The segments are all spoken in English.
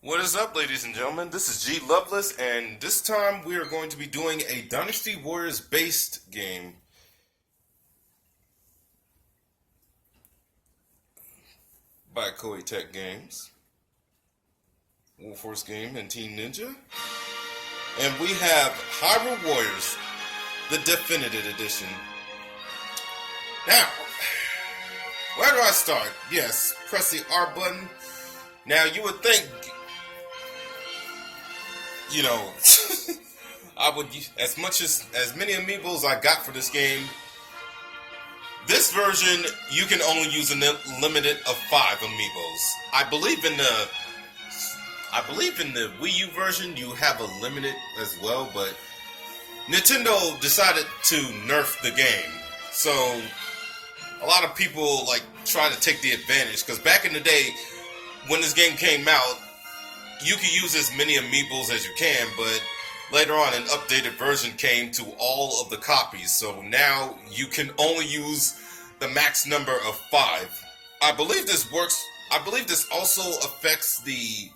What is up, ladies and gentlemen? This is G Loveless, and this time we are going to be doing a Dynasty Warriors based game by Koei Tech Games, Warforce Game, and Team Ninja. And we have Hyrule Warriors, the Definitive Edition. Now, where do I start? Yes, press the R button. Now, you would think, you know, I would, as many amiibos I got for this game, this version, you can only use a limited of 5 amiibos. I believe in the Wii U version, you have a limited as well, but Nintendo decided to nerf the game. So, a lot of people, try to take the advantage, because back in the day, when this game came out, you can use as many amiibos as you can, but later on an updated version came to all of the copies, so now you can only use the max number of 5. I believe this works. I believe this also affects the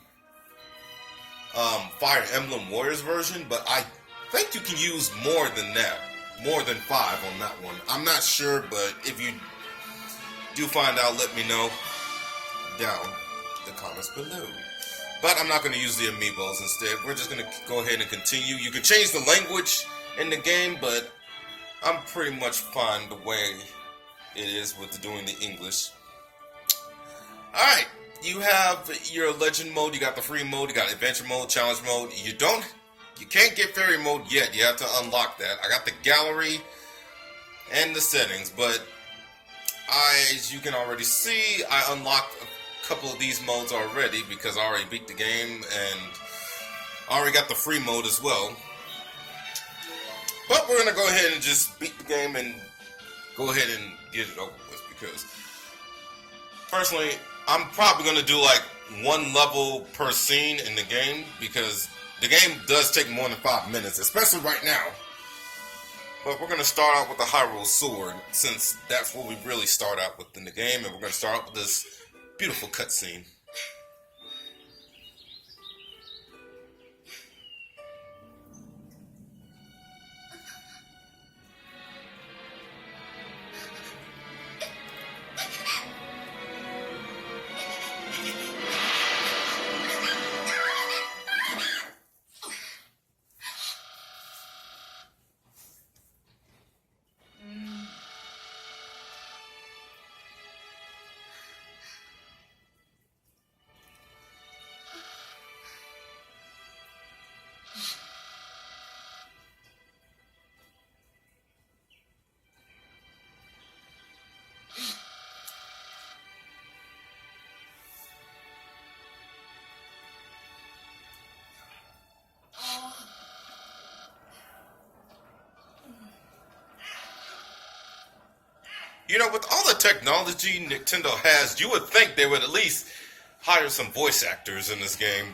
Fire Emblem Warriors version, but I think you can use more than that. More than 5 on that one. I'm not sure, but if you do find out, let me know down in the comments below. But I'm not going to use the amiibos instead. We're just going to go ahead and continue. You can change the language in the game, but I'm pretty much fine the way it is with doing the English. Alright, you have your legend mode, you got the free mode, you got adventure mode, challenge mode. You can't get fairy mode yet. You have to unlock that. I got the gallery and the settings, but as you can already see, I unlocked couple of these modes already because I already beat the game and I already got the free mode as well. But we're gonna go ahead and just beat the game and go ahead and get it over with, because personally I'm probably gonna do one level per scene in the game, because the game does take more than 5 minutes, especially right now. But we're gonna start out with the Hyrule Sword, since that's what we really start out with in the game, and we're gonna start out with this beautiful cutscene. You know, with all the technology Nintendo has, you would think they would at least hire some voice actors in this game,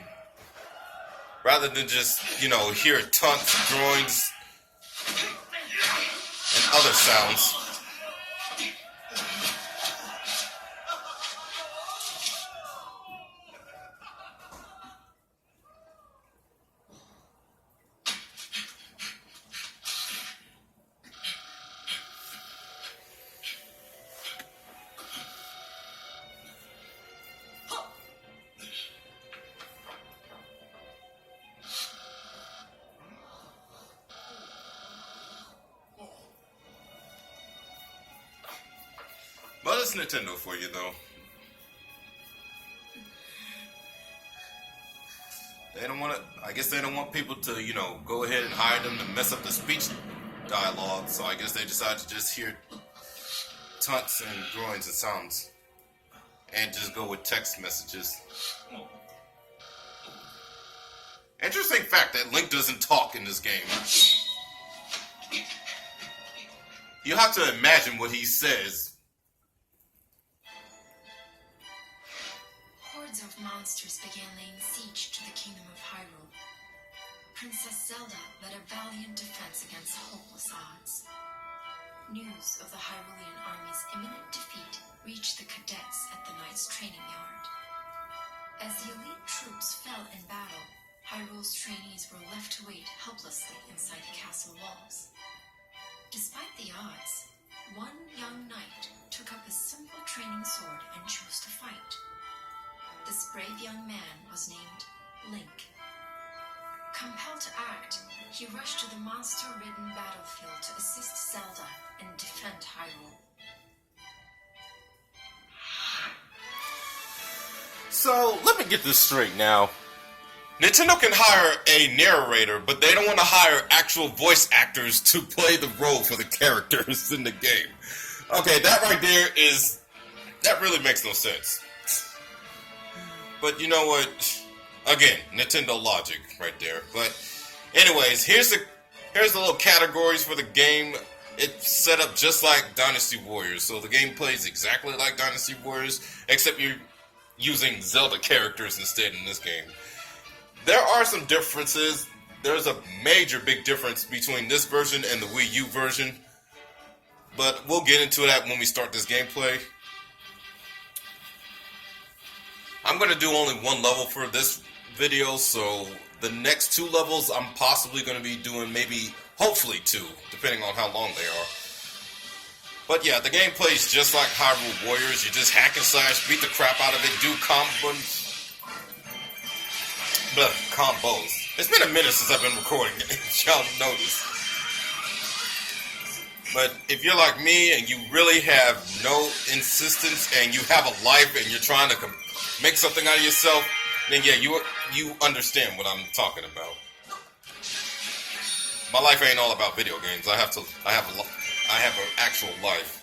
rather than just, hear taunts, groans, and other sounds. But it's Nintendo for you, though. They don't want to. I guess they don't want people to, go ahead and hire them to mess up the speech dialogue. So I guess they decided to just hear taunts and groans and sounds, and just go with text messages. Interesting fact that Link doesn't talk in this game. You have to imagine what he says. Hordes of monsters began laying siege to the kingdom of Hyrule. Princess Zelda led a valiant defense against hopeless odds. News of the Hyrulean army's imminent defeat reached the cadets at the knight's training yard. As the elite troops fell in battle, Hyrule's trainees were left to wait helplessly inside the castle walls. Despite the odds, one young knight took up his simple training sword and chose to fight. This brave young man was named Link. Compelled to act, he rushed to the monster-ridden battlefield to assist Zelda and defend Hyrule. So, let me get this straight now. Nintendo can hire a narrator, but they don't want to hire actual voice actors to play the role for the characters in the game. Okay, that right there that really makes no sense. But you know what? Again, Nintendo logic right there. But anyways, here's the little categories for the game. It's set up just like Dynasty Warriors. So the game plays exactly like Dynasty Warriors, except you're using Zelda characters instead in this game. There are some differences. There's a major big difference between this version and the Wii U version. But we'll get into that when we start this gameplay. I'm going to do only one level for this video, so the next 2 levels I'm possibly going to be doing hopefully 2, depending on how long they are. But yeah, the game plays just like Hyrule Warriors. You just hack and slash, beat the crap out of it, do combos. It's been a minute since I've been recording, y'all notice. But if you're like me and you really have no insistence and you have a life and you're trying to make something out of yourself, then yeah, you understand what I'm talking about. My life ain't all about video games. I have an actual life.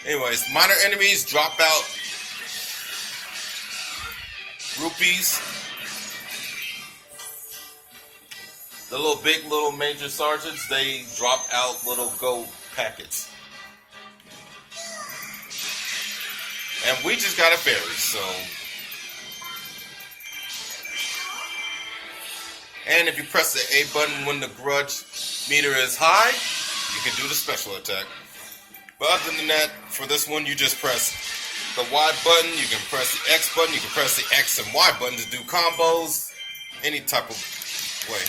Anyways, minor enemies drop out rupees. The little major sergeants, they drop out little gold packets. And we just got a fairy, so. And if you press the A button when the grudge meter is high, you can do the special attack. But other than that, for this one, you just press the Y button, you can press the X button, you can press the X and Y button to do combos, any type of way.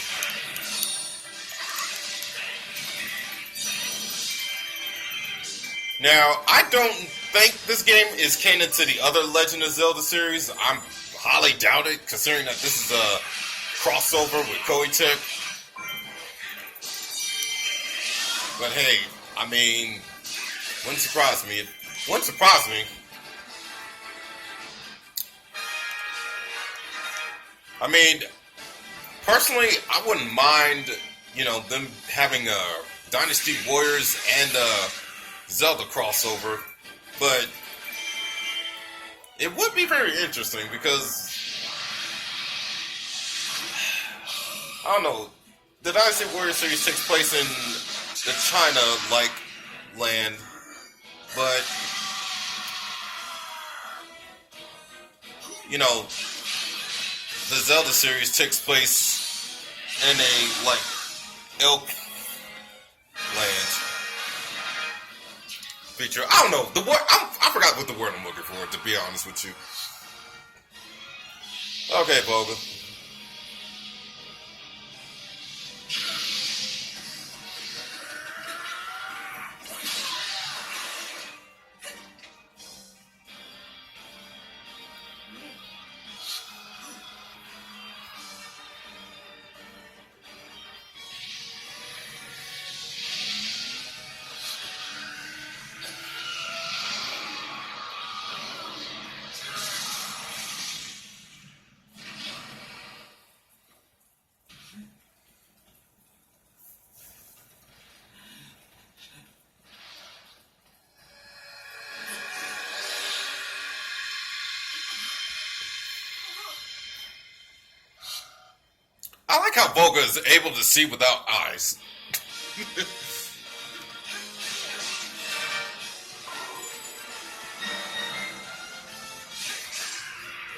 Now, I don't think this game is canon to the other Legend of Zelda series. I'm highly doubt it, considering that this is a crossover with Koei Tech. But hey, I mean, wouldn't surprise me. I mean, personally, I wouldn't mind, them having a Dynasty Warriors and Zelda crossover, but it would be very interesting because I don't know, the Dynasty Warriors series takes place in the China-like land, but the Zelda series takes place in a elk land. Feature. I don't know the word. I forgot what the word I'm looking for. To be honest with you. Okay, Boga. I like how Volga is able to see without eyes.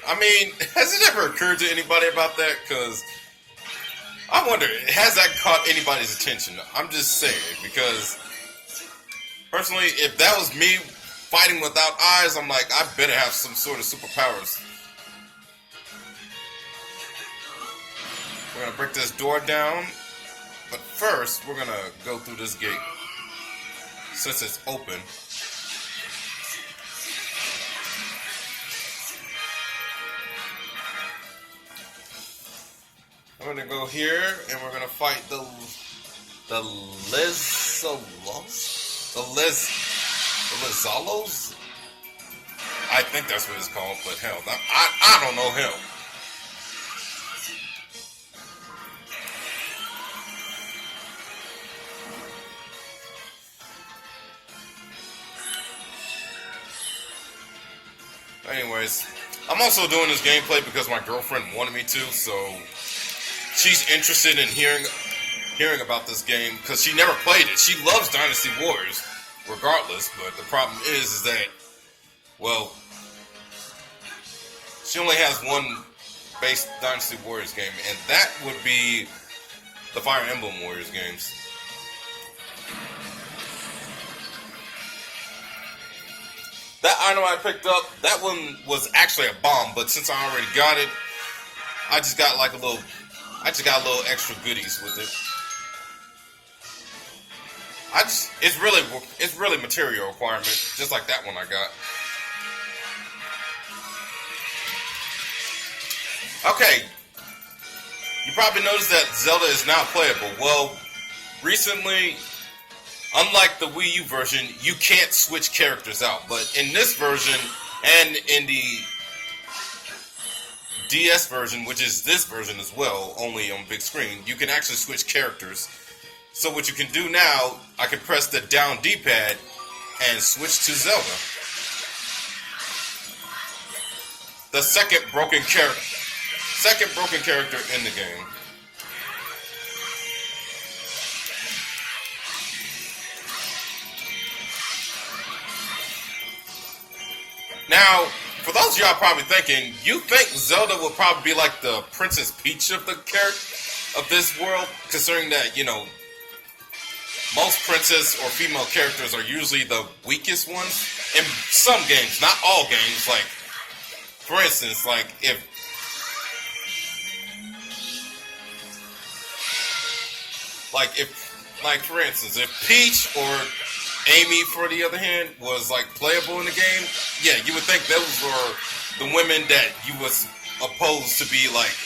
I mean, has it ever occurred to anybody about that? Because I wonder, has that caught anybody's attention? I'm just saying, because Personally, if that was me fighting without eyes, I'm like, I better have some sort of superpowers. We're gonna break this door down, but first we're gonna go through this gate since it's open. We're gonna go here and we're gonna fight the Lizalos? I think that's what it's called, but hell, I don't know him. Anyways, I'm also doing this gameplay because my girlfriend wanted me to, so she's interested in hearing about this game because she never played it. She loves Dynasty Warriors, regardless, but the problem is that, well, she only has one base Dynasty Warriors game, and that would be the Fire Emblem Warriors games. That item I picked up, that one was actually a bomb, but since I already got it, I just got a little extra goodies with it. It's really material requirement, just like that one I got. Okay, you probably noticed that Zelda is now playable. Well, recently, unlike the Wii U version, you can't switch characters out. But in this version, and in the DS version, which is this version as well, only on big screen, you can actually switch characters. So what you can do now, I can press the down D-pad and switch to Zelda. The second broken character in the game. Now, for those of y'all probably thinking, you think Zelda will probably be like the Princess Peach of this world, considering that, you know, most princess or female characters are usually the weakest ones in some games, not all games. Like, for instance, if Peach or Amy, for the other hand, was like playable in the game, yeah, you would think those were the women that you was opposed to be like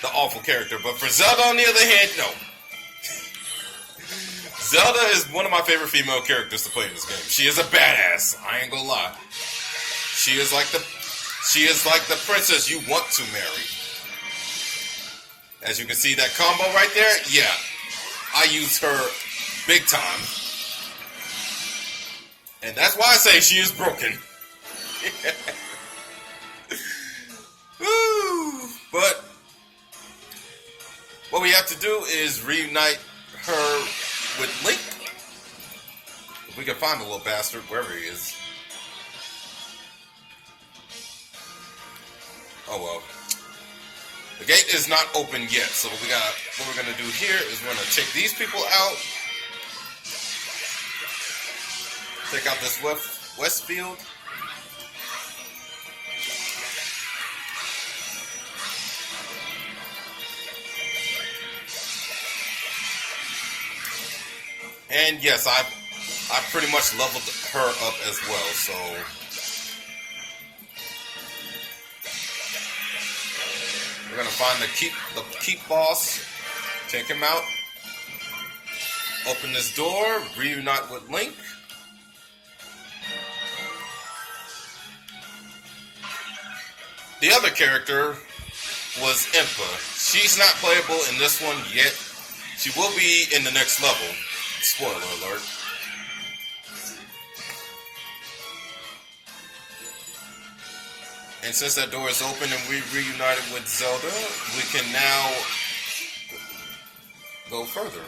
the awful character. But for Zelda, on the other hand, no. Zelda is one of my favorite female characters to play in this game. She is a badass. I ain't gonna lie. She is like the princess you want to marry. As you can see, that combo right there, yeah, I use her big time. And that's why I say she is broken. Woo! But what we have to do is reunite her with Link. If we can find the little bastard wherever he is. Oh well. The gate is not open yet, so what we're gonna do here is we're gonna take these people out. Take out this Westfield. And yes, I pretty much leveled her up as well, so we're gonna find the keep boss, take him out, open this door, reunite with Link. The other character was Impa. She's not playable in this one yet. She will be in the next level. Spoiler alert. And since that door is open and we reunited with Zelda, we can now go further.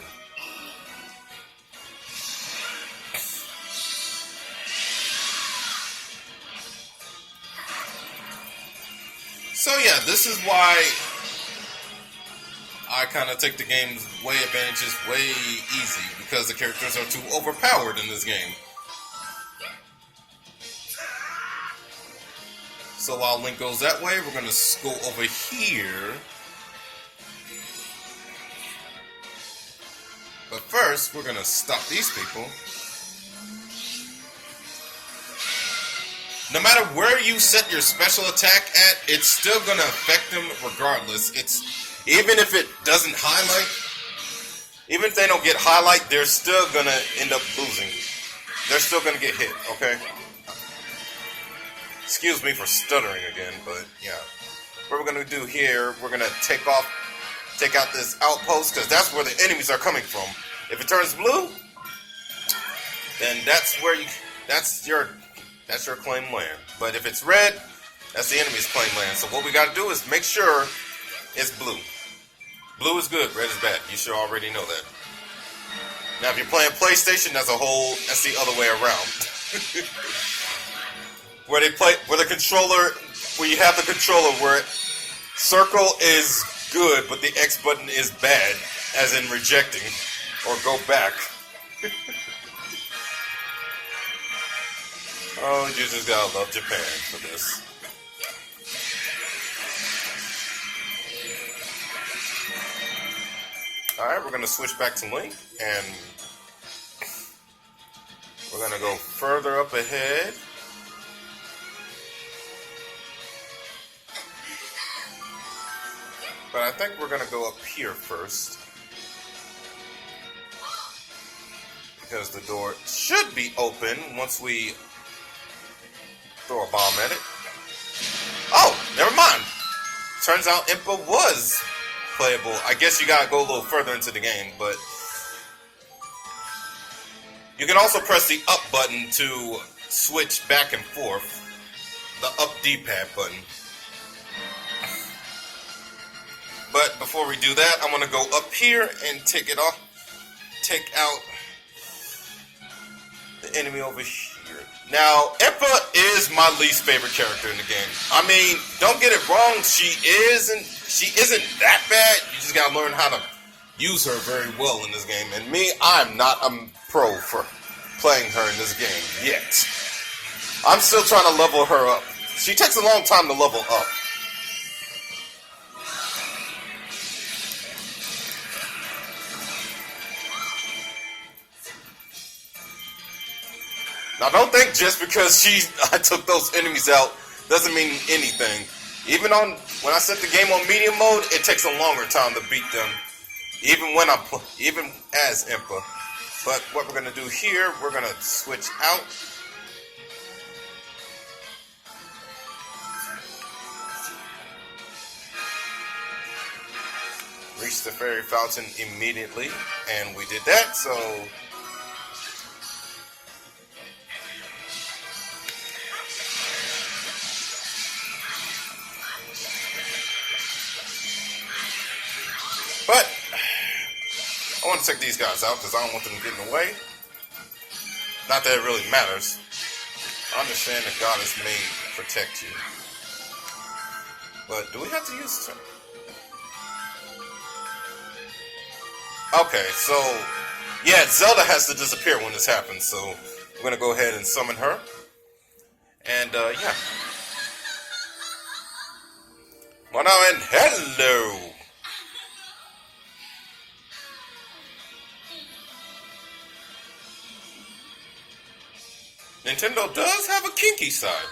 So yeah, this is why I kind of take the game's advantages way easy, because the characters are too overpowered in this game. So while Link goes that way, we're gonna go over here. But first, we're gonna stop these people. No matter where you set your special attack at, it's still gonna affect them regardless. Even if it doesn't highlight, even if they don't get highlight, they're still gonna end up losing. They're still gonna get hit, okay? Excuse me for stuttering again, but yeah. What we're gonna do here, we're gonna take out this outpost, because that's where the enemies are coming from. If it turns blue, then that's your claim land. But if it's red, that's the enemy's claim land. So what we gotta do is make sure it's blue. Blue is good, red is bad. You should already know that. Now if you're playing PlayStation, that's the other way around. where you have the controller where circle is good, but the X button is bad, as in rejecting or go back. Oh, you just gotta love Japan for this. Alright, we're gonna switch back to Link, and we're gonna go further up ahead. But I think we're gonna go up here first, because the door should be open once we throw a bomb at it. Oh, never mind. Turns out Impa was playable. I guess you gotta go a little further into the game, but you can also press the up button to switch back and forth. The up D-pad button. But before we do that, I'm gonna go up here and take out the enemy over here. Now, Impa is my least favorite character in the game. I mean, don't get it wrong, she isn't that bad. You just gotta learn how to use her very well in this game. And me, I'm not a pro for playing her in this game yet. I'm still trying to level her up. She takes a long time to level up. Now, don't think just because I took those enemies out doesn't mean anything. Even when I set the game on medium mode, it takes a longer time to beat them, even as Impa. But what we're gonna do here, we're gonna switch out. Reach the fairy fountain immediately, and we did that. So. But I want to take these guys out because I don't want them getting away. Not that it really matters. I understand that God is made to protect you. But do we have to use her? Okay, so yeah, Zelda has to disappear when this happens. So we're gonna go ahead and summon her. And yeah. Well now, and hello. Nintendo does have a kinky side.